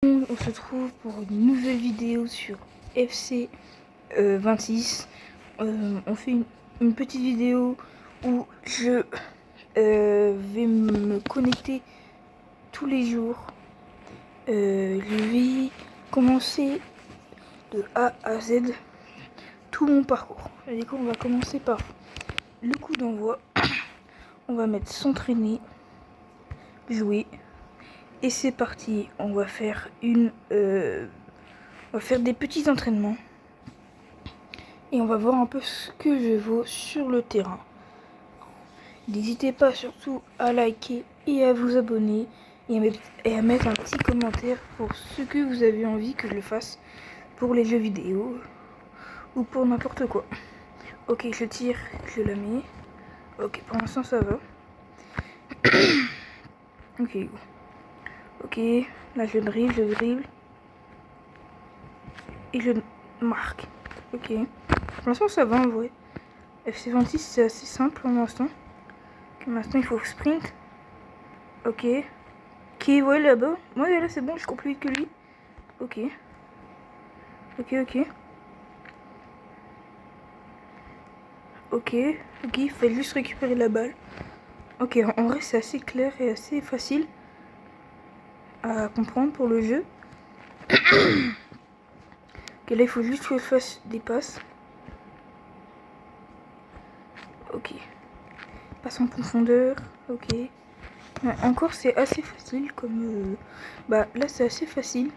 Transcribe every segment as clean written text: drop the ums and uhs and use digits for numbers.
On se trouve pour une nouvelle vidéo sur FC 26. On fait une petite vidéo où je vais me connecter tous les jours. Je vais commencer de A à Z tout mon parcours. Et du coup, on va commencer par le coup d'envoi. On va mettre s'entraîner, jouer. Et c'est parti, on va faire des petits entraînements. Et on va voir un peu ce que je vaux sur le terrain. N'hésitez pas surtout à liker et à vous abonner. Et à mettre un petit commentaire pour ce que vous avez envie que je le fasse pour les jeux vidéo. Ou pour n'importe quoi. Ok, je tire, je la mets. Ok, pour l'instant ça va. Ok, go. Ok, là je dribble. Et je marque. Ok. Pour l'instant ça va en vrai. FC 26 c'est assez simple pour l'instant. Okay, maintenant il faut sprint. Ok. Ok, ouais là-bas. Ouais là c'est bon, je cours plus vite que lui. Ok. Ok. Ok, il fallait juste récupérer la balle. Ok, en vrai c'est assez clair et assez facile à comprendre pour le jeu. Ok, là il faut juste que je fasse des passes. Ok. Passe en profondeur. Ok. Ouais, encore c'est assez facile comme... Bah là c'est assez facile.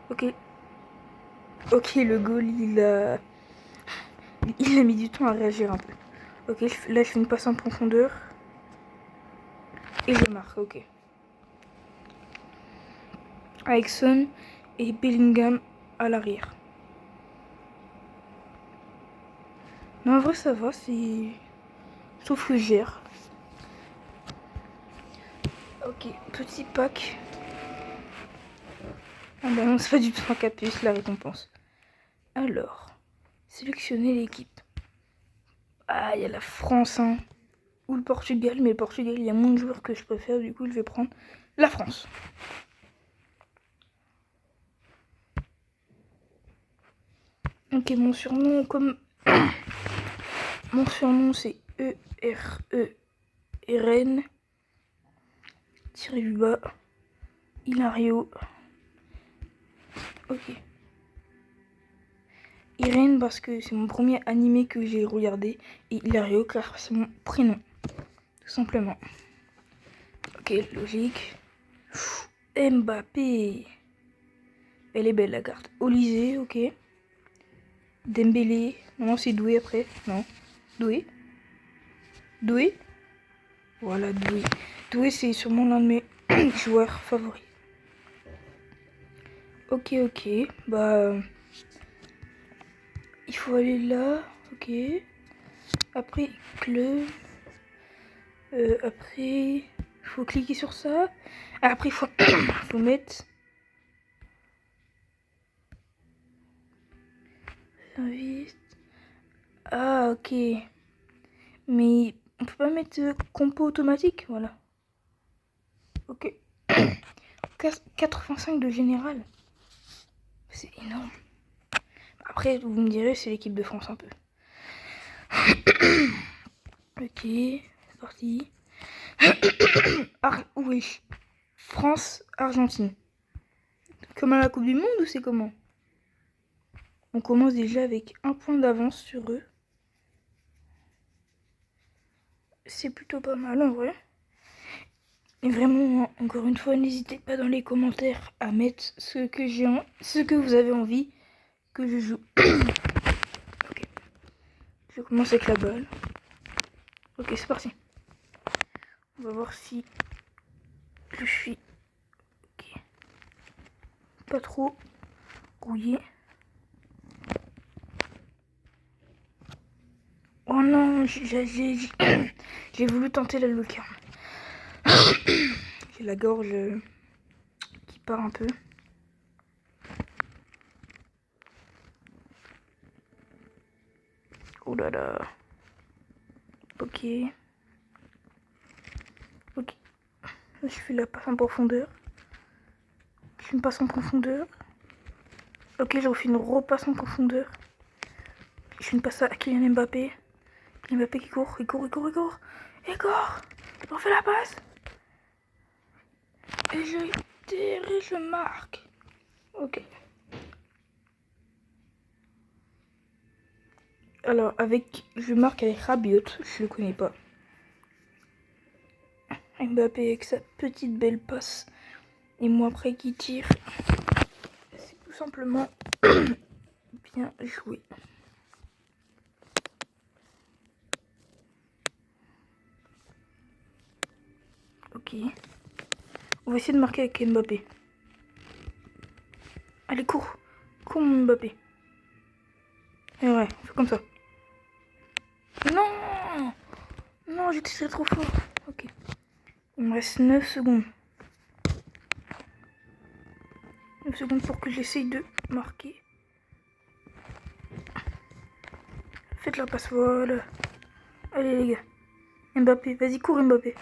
Ok. Ok, le goal il a mis du temps à réagir un peu. Ok, là je fais une passe en profondeur. Et je marque, ok. Avec Son et Bellingham à l'arrière. Non, en vrai ça va, c'est... Sauf que je gère. Ok, petit pack. Ah bah non, c'est pas du tout un capuce la récompense. Alors, sélectionner l'équipe. Ah, il y a la France, hein. Ou le Portugal, mais le Portugal, il y a moins de joueurs que je préfère, du coup je vais prendre la France. Ok, mon surnom, comme... Mon surnom, c'est EREN. Tiré du bas. Hilario. Ok. Irène parce que c'est mon premier animé que j'ai regardé. Et Hilario car c'est mon prénom. Tout simplement. Ok, logique. Mbappé. Elle est belle la carte. Olysée, ok. Dembélé. Non, c'est Doué après. Non. Doué. Voilà, Doué. Doué, c'est sûrement l'un de mes joueurs favoris. Ok. Bah... il faut aller là. Ok. Après, club. Après, il faut cliquer sur ça. Après, il faut, faut mettre... Invite. Ah, ok. Mais on peut pas mettre compo automatique, voilà. Ok. 85 de général. C'est énorme. Après, vous me direz, c'est l'équipe de France un peu. Ok, c'est parti. Oui. France, Argentine. Comme à la Coupe du Monde ou c'est comment? On commence déjà avec un point d'avance sur eux. C'est plutôt pas mal en vrai. Et vraiment, encore une fois, n'hésitez pas dans les commentaires à mettre ce que vous avez envie que je joue. Ok. Je commence avec la balle. Ok, c'est parti. On va voir si je suis ok. Pas trop rouillé. Oh non, j'ai voulu tenter la lucarne. J'ai la gorge qui part un peu. Oh là là. Ok. Je fais la passe en profondeur. une passe en profondeur. Ok, je refais une repasse en profondeur. Je fais une passe à Kylian Mbappé. Kylian Mbappé qui court, il court. Je refais la passe. Et je tire et je marque. Ok. Alors, je marque avec Rabiot, je le connais pas. Mbappé avec sa petite belle passe. Et moi après qui tire. C'est tout simplement bien joué. Ok. On va essayer de marquer avec Mbappé. Allez, cours. Cours mon Mbappé. Et ouais, on fait comme ça. Non. Non, j'ai tiré trop fort. Ok. Il me reste 9 secondes. 9 secondes pour que j'essaye de marquer. Faites la passe, voilà. Allez les gars. Mbappé, vas-y, cours Mbappé.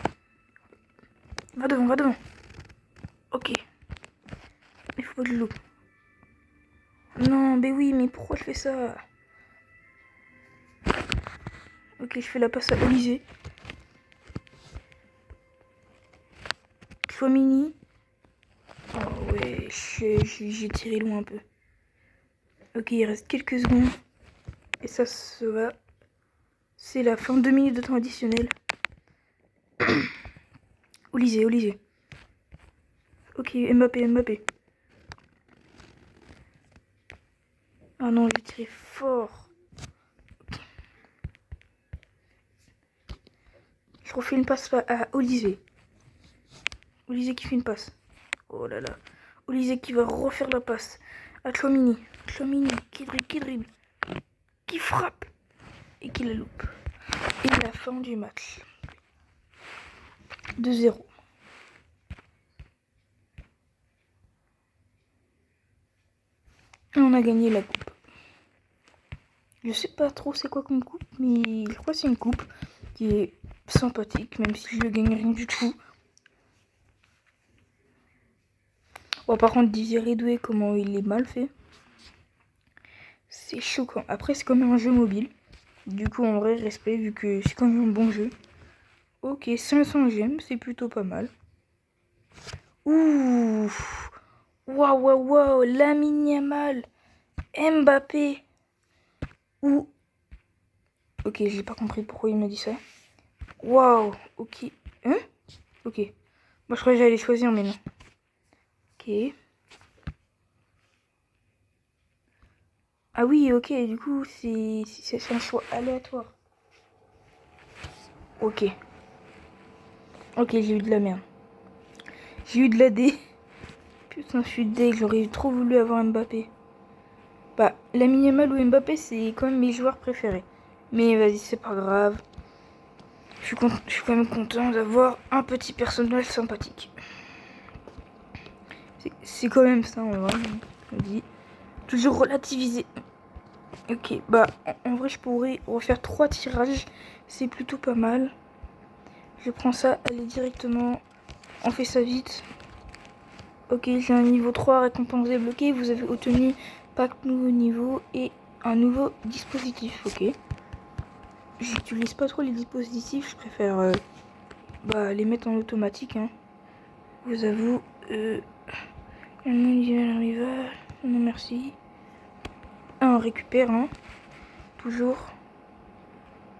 Va devant. Ok. Il faut pas que je loupe. Non, mais oui, mais pourquoi je fais ça? Ok, je fais la passe à Olysée. Chouamini. Oh ouais, j'ai tiré loin un peu. Ok, il reste quelques secondes. Et ça se va. C'est la fin, 2 minutes de temps additionnel. Olysée. Ok, Mbappé. Ah non, j'ai tiré fort. Okay. Je refais une passe à Olysée. Olysée qui fait une passe. Oh là là. Olysée qui va refaire la passe à Chouamini. Qui dribble. Qui frappe. Et qui la loupe. Et la fin du match. 2-0. Et on a gagné la coupe. Je sais pas trop c'est quoi comme coupe, mais je crois que c'est une coupe qui est sympathique, même si je ne gagne rien du tout. Bon, par contre, Désiré Doué, comment il est mal fait. C'est choquant. Après, c'est quand même un jeu mobile. Du coup, en vrai, respect, vu que c'est quand même un bon jeu. Ok, 500 gemmes, c'est plutôt pas mal. Ouh. Waouh. Lamine Yamal. Mbappé. Ouh. Ok, j'ai pas compris pourquoi il m'a dit ça. Waouh. Ok. Hein? Ok. Moi, je croyais que j'allais choisir, mais non. Ok. Ah oui, ok, du coup, c'est un choix aléatoire. Ok. Ok, j'ai eu de la merde. J'ai eu de la D. Putain, je suis deg, j'aurais trop voulu avoir Mbappé. Bah, Lamine Yamal ou Mbappé, c'est quand même mes joueurs préférés. Mais vas-y, c'est pas grave. Je suis quand même content d'avoir un petit personnage sympathique. C'est quand même ça, en vrai. Je me dis. Toujours relativiser. Ok, bah, en vrai, je pourrais refaire 3 tirages. C'est plutôt pas mal. Je prends ça, allez directement. On fait ça vite. Ok, j'ai un niveau 3, récompense débloquée. Vous avez obtenu pack nouveau niveau et un nouveau dispositif. Ok. J'utilise pas trop les dispositifs, je préfère les mettre en automatique. Hein. Vous avoue. Un rival. Non merci. On récupère, hein. Toujours.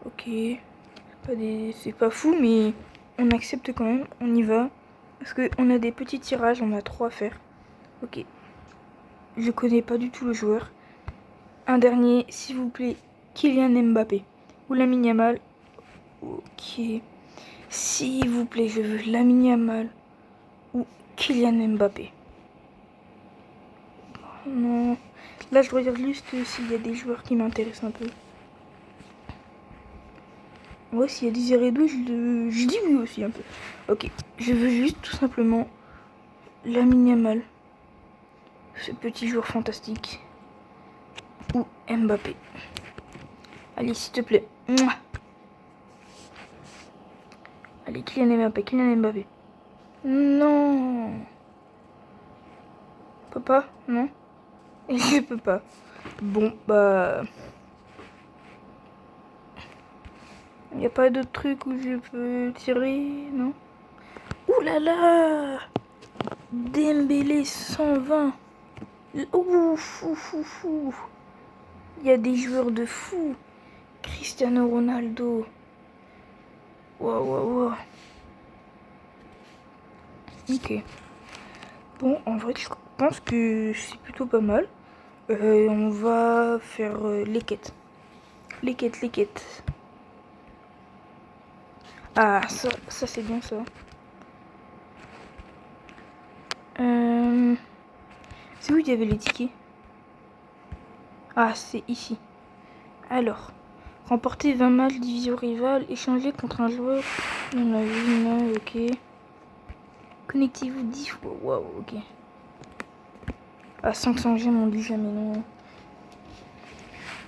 Ok. C'est pas fou, mais on accepte quand même. On y va. Parce qu'on a des petits tirages, on a 3 à faire. Ok. Je connais pas du tout le joueur. Un dernier, s'il vous plaît. Kylian Mbappé. Ou Lamine Yamal. Ok. S'il vous plaît, je veux Lamine Yamal. Ou Kylian Mbappé. Non. Là, je regarde juste s'il y a des joueurs qui m'intéressent un peu. Ouais, s'il y a des Irédou, je dis oui aussi un peu. Ok. Je veux juste tout simplement Lamine Yamal. Ce petit joueur fantastique. Ou Mbappé. Allez, s'il te plaît. Mouah. Allez, Kylian Mbappé. Non. peux pas, non? Je peux pas. Bon, bah... Y a pas d'autre truc où je peux tirer, non? Ouh là là! Dembélé 120. Ouf, ouf, ouf, ouf. Il y a des joueurs de fou. Cristiano Ronaldo. Waouh, waouh, waouh. Ok. Bon, en vrai, je pense que c'est plutôt pas mal. On va faire les quêtes. Les quêtes, les quêtes. Ah, ça c'est bien ça. C'est où il y avait les tickets? Ah, c'est ici. Alors, remporter 20 matchs division rivale, échanger contre un joueur dans la ville, ok. Connectez-vous 10 fois, waouh, ok. À 500 gemmes, on dit jamais non.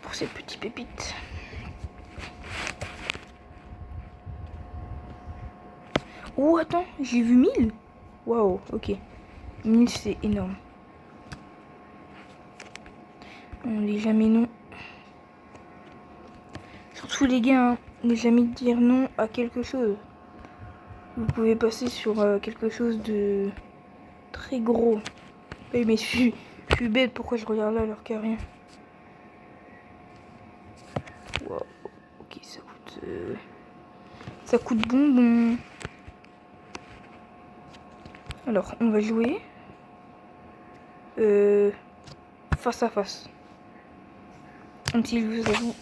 Pour ces petits pépites. Oh, attends, j'ai vu 1000. Waouh, ok. 1000, c'est énorme. On dit jamais non. Surtout les gars, hein, ne jamais dire non à quelque chose. Vous pouvez passer sur quelque chose de très gros. Oui, mais je suis bête, pourquoi je regarde là alors qu'il n'y a rien? Wow. Ok, ça coûte bonbon. Alors, on va jouer face à face.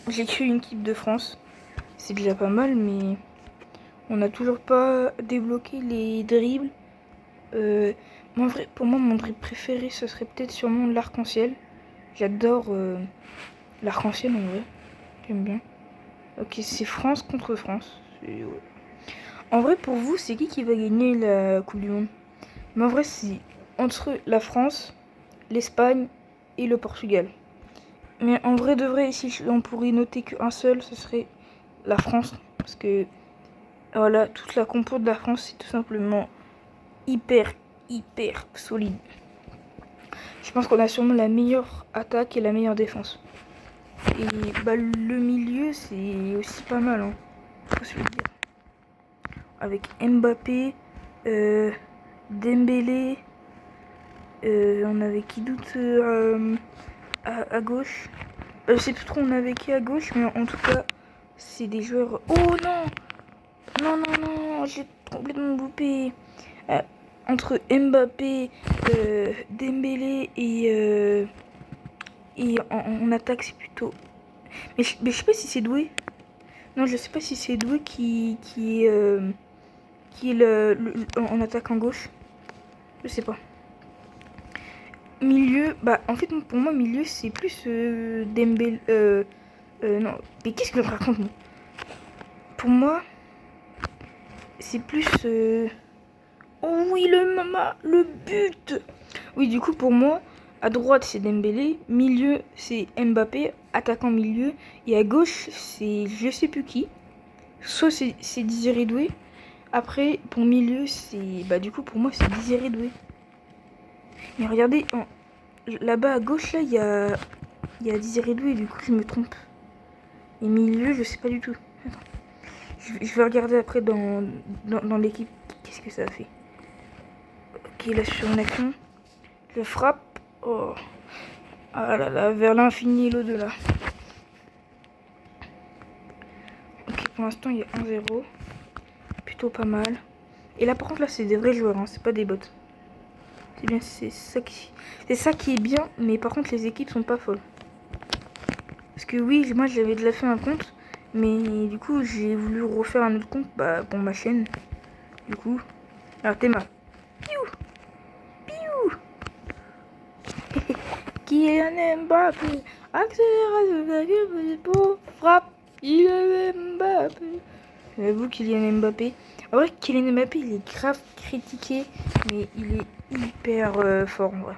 J'ai créé une équipe de France. C'est déjà pas mal, mais on n'a toujours pas débloqué les dribbles. Pour moi, mon dribble préféré, ce serait peut-être sûrement l'arc-en-ciel. J'adore l'arc-en-ciel en vrai. J'aime bien. Ok, c'est France contre France. Ouais. En vrai, pour vous, c'est qui va gagner la Coupe du Monde? Mais en vrai, c'est entre la France, l'Espagne et le Portugal. Mais en vrai de vrai, si on pourrait noter qu'un seul, ce serait la France. Parce que, voilà, toute la compo de la France, c'est tout simplement hyper solide. Je pense qu'on a sûrement la meilleure attaque et la meilleure défense. Et bah, le milieu, c'est aussi pas mal, hein. Faut se le dire. Avec Mbappé, Dembélé, on avait qui d'autre à gauche? Je sais plus trop on avait qui à gauche, mais en tout cas, c'est des joueurs... Oh non! Non, non, non, j'ai complètement loupé. Entre Mbappé, Dembélé et en attaque, c'est plutôt... Mais je sais pas si c'est Doué. Non, je sais pas si c'est Doué qui est en attaque en gauche. Je sais pas. Milieu, bah en fait pour moi milieu c'est plus Dembélé. Non, mais qu'est-ce que je raconte moi? Pour moi, c'est plus... Oh oui, le but. Oui, du coup, pour moi, à droite, c'est Dembélé. Milieu, c'est Mbappé. Attaquant milieu. Et à gauche, c'est je sais plus qui. Soit c'est Désiré Doué. Après, pour milieu, c'est... Bah du coup, pour moi, c'est Désiré Doué. Mais regardez, là-bas à gauche, là, il y a Désiré Doué. Du coup, je me trompe. Et milieu, je sais pas du tout. Attends. Je vais regarder après dans l'équipe. Qu'est-ce que ça a fait? Ok, là, sur une action. Je frappe. Oh. Ah là là, vers l'infini et l'au-delà. Ok, pour l'instant, il y a 1-0. Plutôt pas mal. Et là, par contre, là, c'est des vrais joueurs, hein, c'est pas des bots. C'est bien, c'est ça qui est bien, mais par contre, les équipes sont pas folles. Parce que oui, moi, j'avais déjà fait un compte, mais du coup, j'ai voulu refaire un autre compte pour ma chaîne. Du coup, alors Théma. Piou Piou Kylian Mbappé, accélération pour frappe. Kylian Mbappé. J'avoue, Kylian Mbappé. En vrai, Kylian Mbappé, il est grave critiqué, mais il est hyper fort en vrai.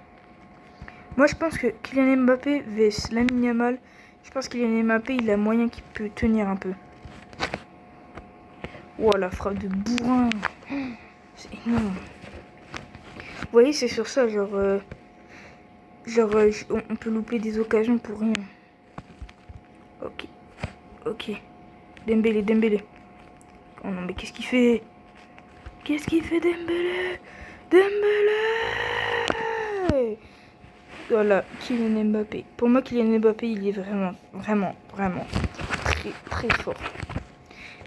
Moi, je pense que Kylian Mbappé vs Lamine Yamal, je pense que Kylian Mbappé, il a moyen qu'il peut tenir un peu. Oh, la frappe de bourrin. C'est énorme. Vous voyez, c'est sur ça, genre... Genre, on peut louper des occasions pour rien. Ok. Ok. Dembélé. Oh non, mais qu'est-ce qu'il fait? Qu'est-ce qu'il fait, Dembélé? Voilà, Kylian Mbappé. Pour moi, Kylian Mbappé, il est vraiment très, très fort.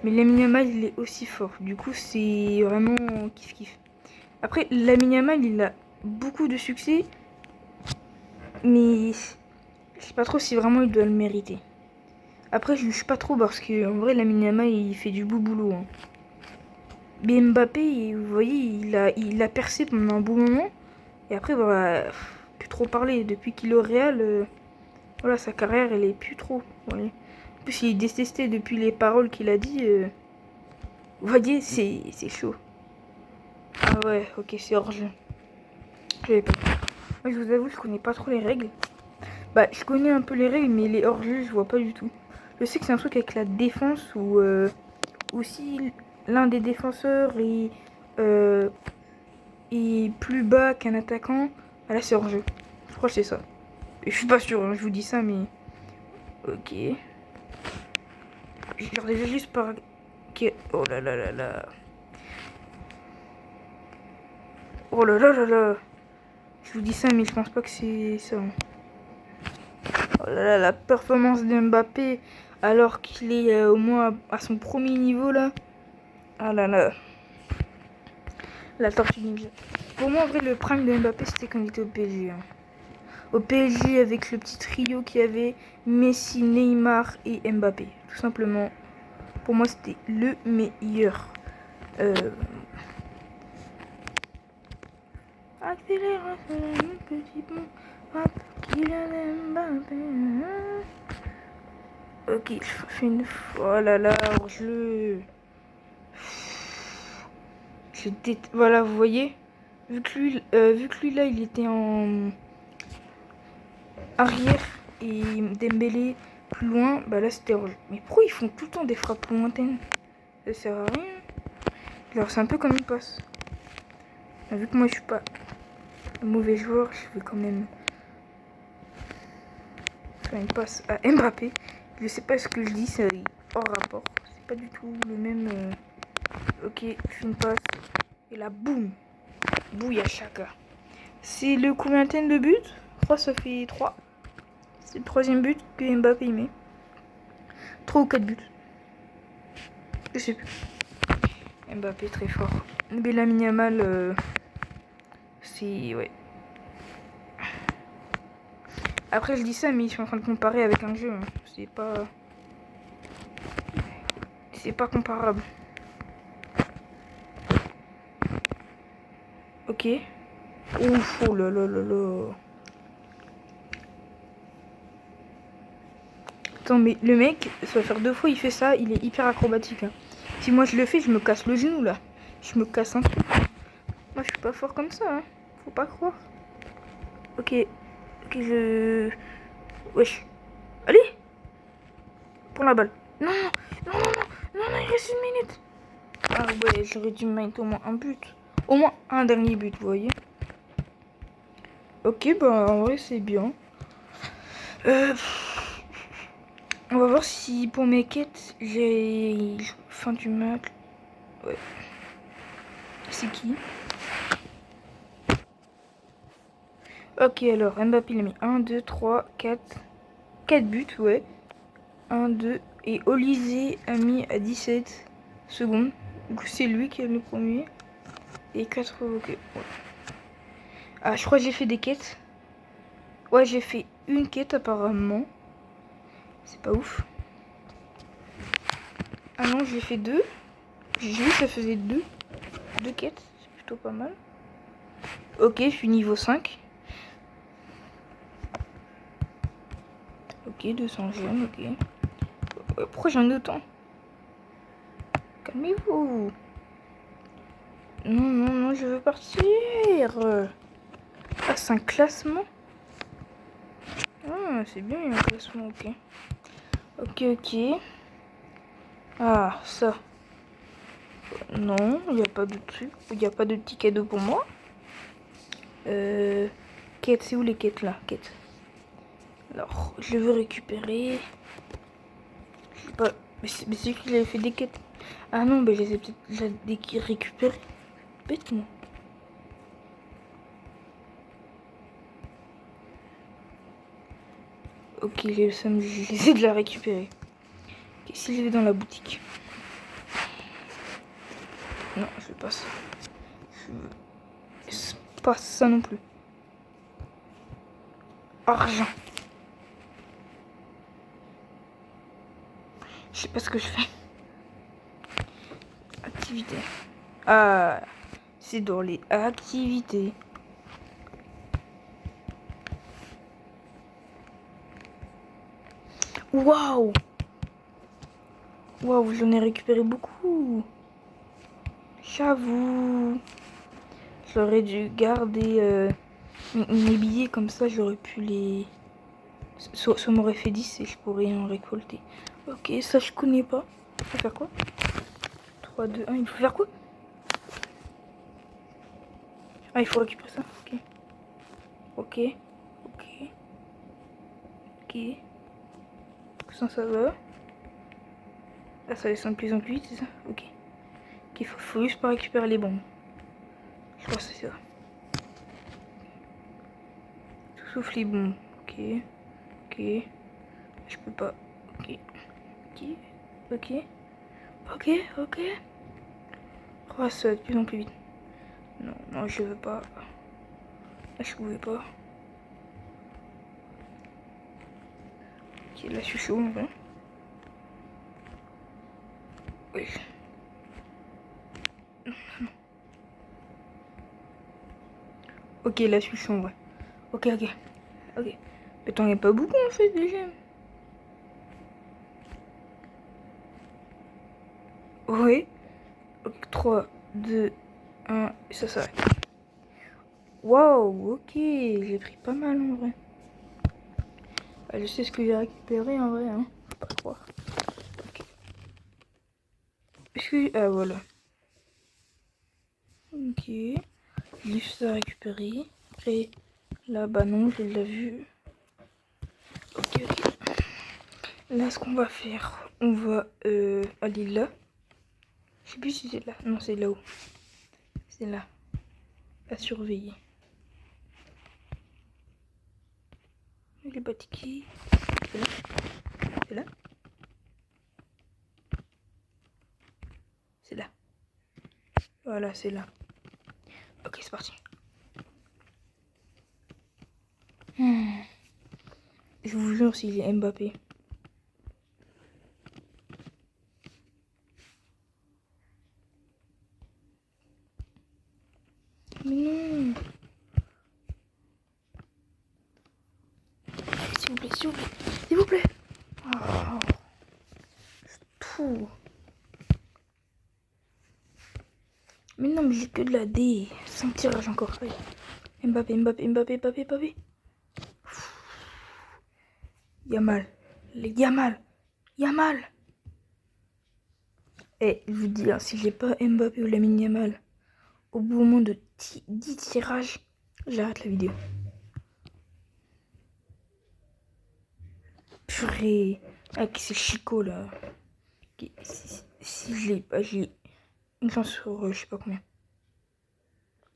Mais Lamine Yamal, il est aussi fort. Du coup, c'est vraiment kiff. Après, Lamine Yamal, il a beaucoup de succès. Mais je sais pas trop si vraiment il doit le mériter. Après, je juge pas trop parce que en vrai, Lamine Yamal, il fait du beau boulot. Hein. Mais Mbappé, vous voyez, il a percé pendant un bon moment. Et après, bah, plus trop parler. Depuis qu'il est au Real, voilà, sa carrière, elle est plus trop. Vous voyez. En plus, il est détesté depuis les paroles qu'il a dit. Vous voyez, c'est chaud. Ah ouais, ok, c'est hors-jeu. Moi, je vous avoue, je connais pas trop les règles. Bah, je connais un peu les règles, mais les hors-jeu, je vois pas du tout. Je sais que c'est un truc avec la défense où si l'un des défenseurs est plus bas qu'un attaquant, bah là c'est hors-jeu. Je crois que c'est ça. Et je suis pas sûr, hein, je vous dis ça, mais... Ok. Genre déjà juste par... Okay. Oh là là là là. Oh là là là là. Je vous dis ça, mais je pense pas que c'est ça. Hein. Oh là là, la performance de Mbappé, alors qu'il est au moins à son premier niveau là. Ah là là. La tortue ninja. Pour moi, en vrai, le prime de Mbappé, c'était quand il était au PSG. Hein. Au PSG, avec le petit trio qu'il y avait, Messi, Neymar et Mbappé. Tout simplement, pour moi, c'était le meilleur. Accélère, petit pont, hop, Kylian Mbappé. Ok, je fais une fois. Oh là là, voilà, vous voyez, vu que lui là, il était en arrière et Dembélé plus loin, bah là c'était hors-jeu. Mais pourquoi ils font tout le temps des frappes lointaines? Ça sert à rien. Genre c'est un peu comme une passe. Bah, vu que moi je suis pas un mauvais joueur, je vais quand même faire une passe à Mbappé. Je sais pas ce que je dis, c'est hors rapport. C'est pas du tout le même. Ok, je fais une passe. Et là, boum! Bouilla Chaka. C'est le combien de buts? 3, ça fait 3. C'est le troisième but que Mbappé met. 3 ou 4 buts. Je sais plus. Mbappé très fort. Mais Lamine Yamal, c'est... Ouais. Après je dis ça, mais je suis en train de comparer avec un jeu. Hein. C'est pas... C'est pas comparable. Ok. Ouf, oh là là là là. Attends, mais le mec, ça va faire 2 fois il fait ça, il est hyper acrobatique. Hein. Si moi je le fais, je me casse le genou là. Je me casse un truc. Moi je suis pas fort comme ça, hein. Faut pas croire. Ok. Ok, Wesh. Allez. Pour la balle. Non, il reste une minute. Ah ouais, j'aurais dû mettre au moins un but. Au moins un dernier but, vous voyez. Ok, bah en vrai c'est bien. On va voir si pour mes quêtes, j'ai fin du match. Ouais. C'est qui? Ok, alors Mbappé il a mis 1, 2, 3, 4. 4 buts, ouais. 1, 2. Et Olysée a mis à 17 secondes. Du coup, c'est lui qui a le premier. Et 4, ok. Ouais. Ah, je crois que j'ai fait des quêtes. Ouais, j'ai fait une quête apparemment. C'est pas ouf. Ah non, j'ai fait 2. J'ai vu que ça faisait 2. 2 quêtes, c'est plutôt pas mal. Ok, je suis niveau 5. Ok, 200 jeunes, ok. Pourquoi j'en ai autant? Calmez-vous. Non, je veux partir. Ah, c'est un classement? Ah, c'est bien, il y a un classement, ok. Ok. Ah, ça. Non, il n'y a pas de truc. Il n'y a pas de petit cadeau pour moi. Quête, c'est où les quêtes là? Quête. Alors, je veux récupérer. Je sais pas. Mais c'est qui avait fait des quêtes. Ah non, mais je les ai peut-être déjà récupérées. Bête, moi. Ok, j'ai le seum, j'essaie de la récupérer. Ok, si je vais dans la boutique. Non, je veux pas ça. Je veux pas ça non plus. Argent. Je sais pas ce que je fais. Activité. Ah, c'est dans les activités. Waouh! Waouh, j'en ai récupéré beaucoup. J'avoue. J'aurais dû garder mes billets comme ça, j'aurais pu les... Ça m'aurait fait 10 et je pourrais en récolter. Ok, ça je connais pas. Il faut faire quoi? 3, 2, 1, il faut faire quoi? Ah, il faut récupérer ça. Ok. Ok. Ok. Ok. Ça va. Ah, ça descend de plus en plus vite, c'est ça? Ok. Ok, faut juste pas récupérer les bombes. Je crois que c'est ça. Tout sauf les bombes. Ok. Ok. Je peux pas. Ok. Ok. Ok. Ok. Ok. Oh, ça va de plus en plus vite. Non, non, je veux pas. Là, je pouvais pas. Ok, là, je suis chaud, en vrai. Oui. Ok, là, je suis chaud, en vrai. Ok, ok. Ok. Mais t'en as pas beaucoup, en fait, déjà. Oui. Ok, 3, 2, 1, et ça s'arrête. Waouh, ok. J'ai pris pas mal, en vrai. Ah, je sais ce que j'ai récupéré, en vrai, hein. Faut pas croire. Ok. Est-ce que... Ah, voilà. Ok. Juste à récupérer. Après, là, bah non, je l'ai vu. Ok, ok. Là, ce qu'on va faire, on va aller là. Je sais plus si c'est là. Non, c'est là-haut. C'est là. À surveiller. Il est pas tiqué. C'est là. C'est là. C'est là. Voilà, c'est là. Ok, c'est parti. Je vous jure, s'il est Mbappé. Mais non. S'il vous plaît, s'il vous plaît. S'il vous plaît. Oh, tout. Mais non, mais j'ai que de la D. 5 tirages encore. Allez. Mbappé, Mbappé, Mbappé, Mbappé, Mbappé. Yamal. Yamal. Yamal. Eh, je vous dis, hein, si j'ai pas Mbappé ou Lamine Yamal, au bout moins de 10 tirages, j'arrête la vidéo. Purée. Ah, c'est Chico là. Okay. Si je l'ai pas, j'ai une chance sur je sais pas combien.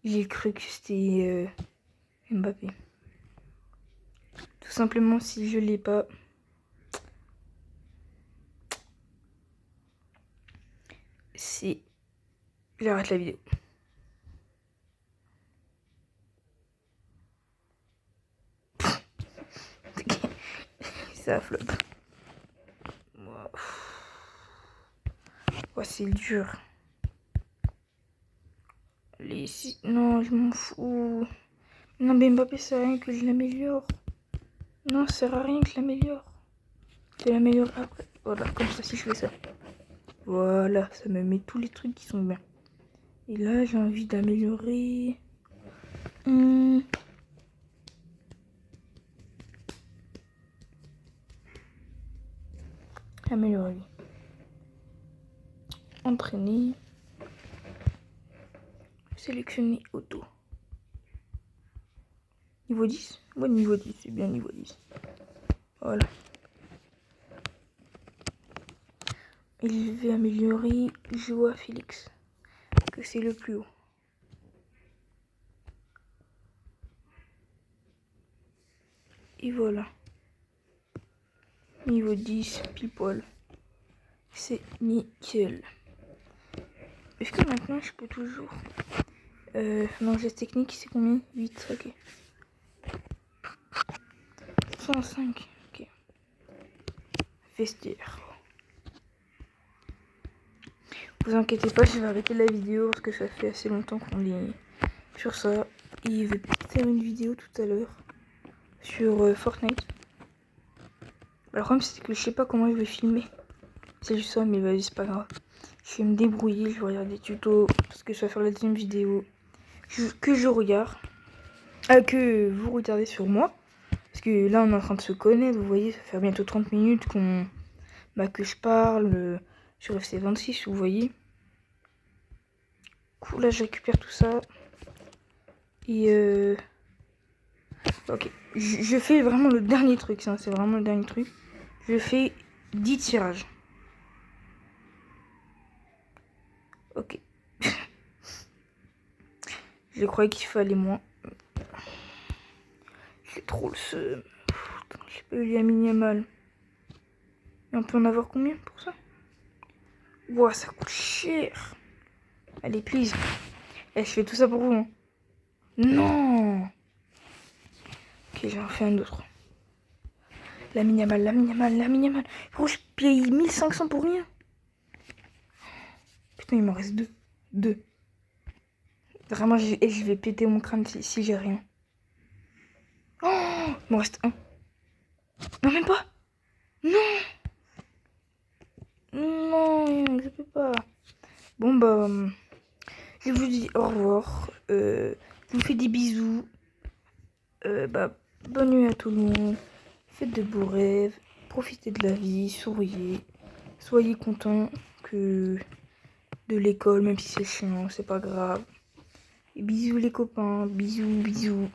J'ai cru que c'était Mbappé. Tout simplement, si je l'ai pas, c'est... J'arrête la vidéo. Ça flop. Oh, c'est dur. Non, je m'en fous. Non, mais Mbappé, ça sert à rien que je l'améliore. Non, ça sert à rien que je l'améliore. Je l'améliore après. Voilà, comme ça, si je fais ça. Voilà, ça me met tous les trucs qui sont bien. Et là, j'ai envie d'améliorer... Améliorer. Entraîner. Sélectionner auto. Niveau 10. Ouais, niveau 10, c'est bien niveau 10. Voilà. Élevé, amélioré, joie Félix. Que c'est le plus haut. Et voilà. Niveau 10, pile poil. C'est nickel. Est-ce que maintenant je peux toujours... non, geste technique, c'est combien? 8, ok. 105, ok. Vestiaire. Vous inquiétez pas, je vais arrêter la vidéo parce que ça fait assez longtemps qu'on est sur ça. Et je vais peut-être faire une vidéo tout à l'heure sur Fortnite. Alors, comme c'est que je sais pas comment je vais filmer. C'est juste ça, mais vas-y, c'est pas grave. Je vais me débrouiller, je vais regarder des tutos parce que je vais faire la deuxième vidéo que je regarde. Que vous regardez sur moi. Parce que là, on est en train de se connaître, vous voyez, ça fait bientôt 30 minutes que je parle sur FC26, vous voyez. Cool, là, je récupère tout ça. Et ok, je fais vraiment le dernier truc, ça, c'est vraiment le dernier truc. Je fais 10 tirages. Ok. Je croyais qu'il fallait moins. J'ai trop le seum. J'ai pas eu la minimale. Et on peut en avoir combien pour ça? Ouah, ça coûte cher. Allez, please. Et je fais tout ça pour vous. Hein. Non. Ok, j'en fais un autre. La minimale, la minimale, la minimale. Gros, je paye 1500 pour rien. Putain, il m'en reste deux. Deux. Vraiment, je vais péter mon crâne si j'ai rien. Oh, il m'en reste un. Non, même pas. Non. Non, je peux pas. Bon, bah, je vous dis au revoir. Je vous fais des bisous. Bonne nuit à tout le monde. Faites de beaux rêves. Profitez de la vie. Souriez. Soyez contents de l'école, même si c'est chiant, c'est pas grave. Et bisous les copains. Bisous, bisous.